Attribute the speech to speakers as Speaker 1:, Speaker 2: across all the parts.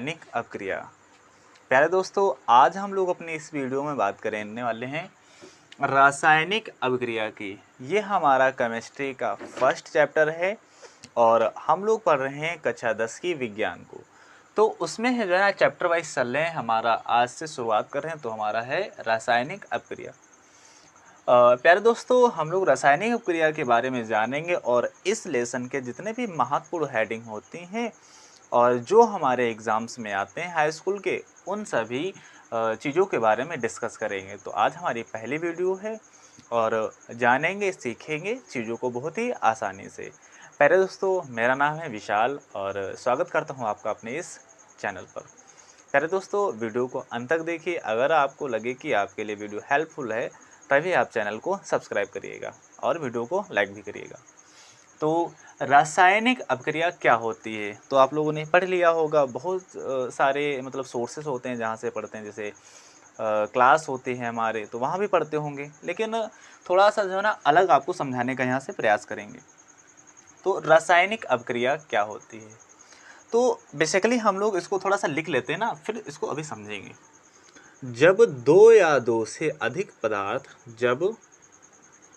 Speaker 1: रासायनिक अपक्रिया। प्यारे दोस्तों, आज हम लोग अपनी इस वीडियो में बात करने वाले हैं रासायनिक अपक्रिया की। ये हमारा केमिस्ट्री का फर्स्ट चैप्टर है और हम लोग पढ़ रहे हैं कक्षा 10 की विज्ञान को। तो उसमें है जो है चैप्टर वाइज चल रहे हैं। हमारा आज से शुरुआत कर रहे हैं तो हमारा है रासायनिक अपक्रिया। प्यारे दोस्तों, हम लोग रासायनिक अपक्रिया के बारे में जानेंगे और इस लेसन के जितने भी महत्वपूर्ण हेडिंग होती हैं और जो हमारे एग्ज़ाम्स में आते हैं हाई स्कूल के, उन सभी चीज़ों के बारे में डिस्कस करेंगे। तो आज हमारी पहली वीडियो है और जानेंगे सीखेंगे चीज़ों को बहुत ही आसानी से। प्यारे दोस्तों, मेरा नाम है विशाल और स्वागत करता हूँ आपका अपने इस चैनल पर। प्यारे दोस्तों, वीडियो को अंत तक देखिए। अगर आपको लगे कि आपके लिए वीडियो हेल्पफुल है तभी आप चैनल को सब्सक्राइब करिएगा और वीडियो को लाइक भी करिएगा। तो रासायनिक अपक्रिया क्या होती है तो आप लोगों ने पढ़ लिया होगा। बहुत सारे मतलब सोर्सेस होते हैं जहाँ से पढ़ते हैं, जैसे क्लास होती है हमारे तो वहाँ भी पढ़ते होंगे, लेकिन थोड़ा सा जो है ना अलग आपको समझाने का यहाँ से प्रयास करेंगे। तो रासायनिक अपक्रिया क्या होती है, तो बेसिकली हम लोग इसको थोड़ा सा लिख लेते हैं ना, फिर इसको अभी समझेंगे। जब दो या दो से अधिक पदार्थ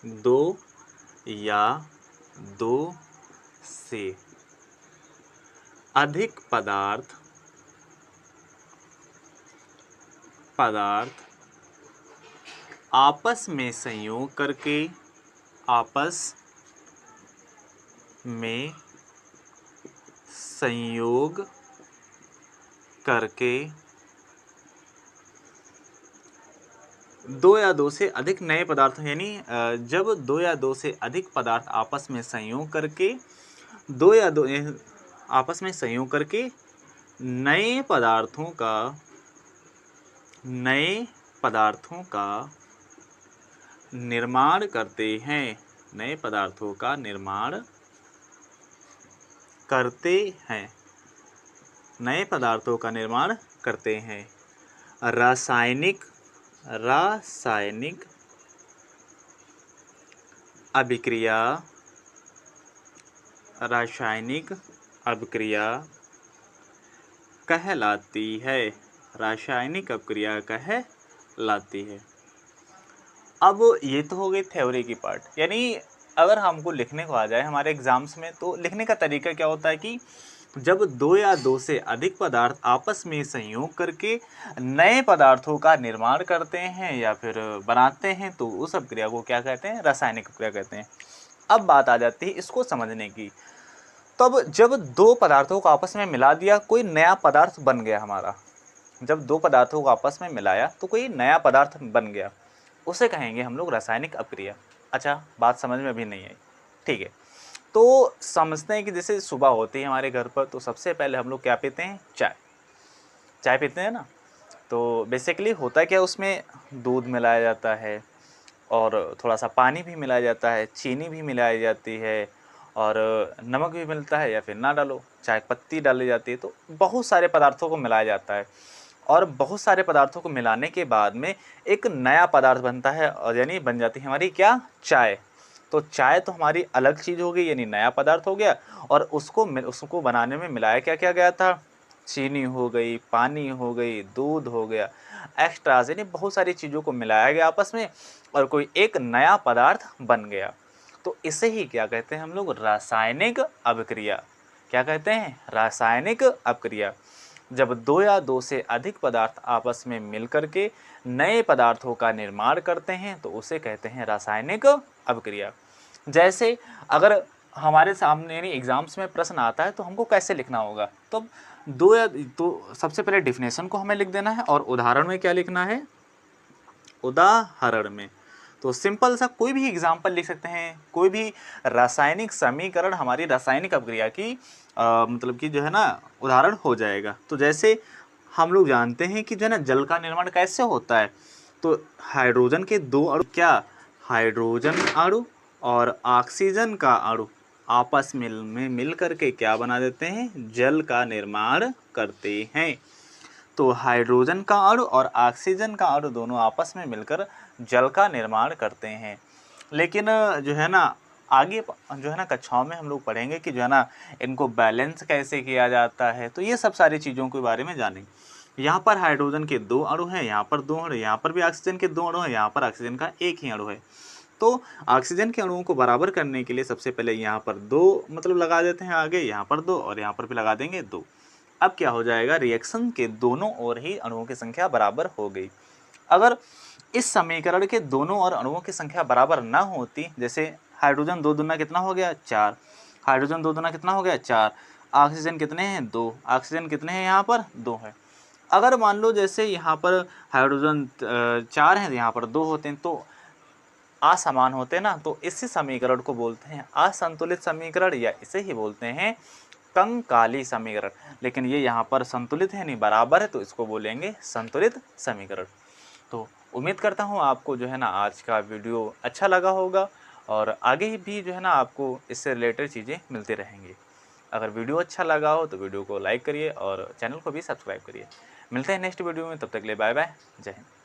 Speaker 1: दो या दो से अधिक पदार्थ आपस में संयोग करके दो या दो से अधिक नए पदार्थ, यानी जब दो या दो से अधिक पदार्थ आपस में संयोग करके नए पदार्थों का निर्माण करते हैं। नए पदार्थों का निर्माण करते हैं। रासायनिक अभिक्रिया कहलाती है। अब ये तो हो गई थ्योरी की पार्ट, यानी अगर हमको लिखने को आ जाए हमारे एग्जाम्स में, तो लिखने का तरीका क्या होता है कि जब दो या दो से अधिक पदार्थ आपस में संयोग करके नए पदार्थों का निर्माण करते हैं या फिर बनाते हैं तो उस अपक्रिया को क्या कहते हैं, रासायनिक अपक्रिया कहते हैं। अब बात आ जाती है इसको समझने की। तब जब दो पदार्थों को आपस में मिला दिया, कोई नया पदार्थ बन गया हमारा। जब दो पदार्थों को आपस में मिलाया तो कोई नया पदार्थ बन गया, उसे कहेंगे हम लोग रासायनिक अपक्रिया। अच्छा, बात समझ में भी नहीं आई, ठीक है। तो समझते हैं कि जैसे सुबह होती है हमारे घर पर, तो सबसे पहले हम लोग क्या पीते हैं, चाय पीते हैं ना। तो बेसिकली होता क्या, उसमें दूध मिलाया जाता है और थोड़ा सा पानी भी मिलाया जाता है, चीनी भी मिलाई जाती है और नमक भी मिलता है, या फिर ना डालो, चाय पत्ती डाली जाती है। तो बहुत सारे पदार्थों को मिलाया जाता है और बहुत सारे पदार्थों को मिलाने के बाद में एक नया पदार्थ बनता है और यानी बन जाती है हमारी क्या, चाय। तो चाय तो हमारी अलग चीज़ हो गई, यानी नया पदार्थ हो गया। और उसको बनाने में मिलाया क्या क्या गया था, चीनी हो गई, पानी हो गई, दूध हो गया, एक्स्ट्रा यानी बहुत सारी चीज़ों को मिलाया गया आपस में और कोई एक नया पदार्थ बन गया। तो इसे ही क्या कहते हैं हम लोग, रासायनिक अपक्रिया। क्या कहते हैं, रासायनिक अपक्रिया। जब दो या दो से अधिक पदार्थ आपस में मिलकर के नए पदार्थों का निर्माण करते हैं तो उसे कहते हैं रासायनिक अपक्रिया। जैसे अगर हमारे सामने यानी एग्जाम्स में प्रश्न आता है तो हमको कैसे लिखना होगा, तो सबसे पहले डिफिनेशन को हमें लिख देना है और उदाहरण में क्या लिखना है, उदाहरण में तो सिंपल सा कोई भी एग्जाम्पल लिख सकते हैं, कोई भी रासायनिक समीकरण हमारी रासायनिक अपक्रिया की मतलब कि जो है ना उदाहरण हो जाएगा। तो जैसे हम लोग जानते हैं कि जो है ना जल का निर्माण कैसे होता है, तो हाइड्रोजन के दो अणु, क्या हाइड्रोजन अणु और ऑक्सीजन का अणु आपस में मिल करके क्या बना देते हैं, जल का निर्माण करते हैं। तो हाइड्रोजन का अणु और ऑक्सीजन का अणु दोनों आपस में मिलकर जल का निर्माण करते हैं। लेकिन जो है ना आगे जो है ना कक्षाओं में हम लोग पढ़ेंगे कि जो है ना इनको बैलेंस कैसे किया जाता है, तो ये सब सारी चीज़ों के बारे में जानेंगे। यहाँ पर हाइड्रोजन के 2 अणु हैं, यहाँ पर 2 अणु, यहाँ पर भी ऑक्सीजन के 2 अणु हैं, यहाँ पर ऑक्सीजन का एक ही अणु है। तो ऑक्सीजन के अणुओं को बराबर करने के लिए सबसे पहले यहाँ पर 2 मतलब लगा देते हैं आगे, यहाँ पर 2 और यहाँ पर भी लगा देंगे 2। अब क्या हो जाएगा, रिएक्शन के दोनों ओर ही अणुओं की संख्या बराबर हो गई। अगर इस समीकरण के दोनों ओर अणुओं की संख्या बराबर ना होती, जैसे हाइड्रोजन 2 दूना कितना हो गया 4, हाइड्रोजन 2 दूना कितना हो गया 4, ऑक्सीजन कितने हैं 2, ऑक्सीजन कितने हैं यहाँ पर 2 है। अगर मान लो जैसे यहाँ पर हाइड्रोजन 4 हैं, यहाँ पर 2 होते हैं, तो असमान होते हैं ना, तो इसी समीकरण को बोलते हैं असंतुलित समीकरण, या इसे ही बोलते हैं कंकाली समीकरण। लेकिन ये यहाँ पर संतुलित है नहीं, बराबर है, तो इसको बोलेंगे संतुलित समीकरण। तो उम्मीद करता हूँ आपको जो है ना आज का वीडियो अच्छा लगा होगा, और आगे भी जो है ना आपको इससे रिलेटेड चीज़ें मिलती रहेंगी। अगर वीडियो अच्छा लगा हो तो वीडियो को लाइक करिए और चैनल को भी सब्सक्राइब करिए। मिलते हैं नेक्स्ट वीडियो में, तब तक के लिए बाय बाय, जय हिंद।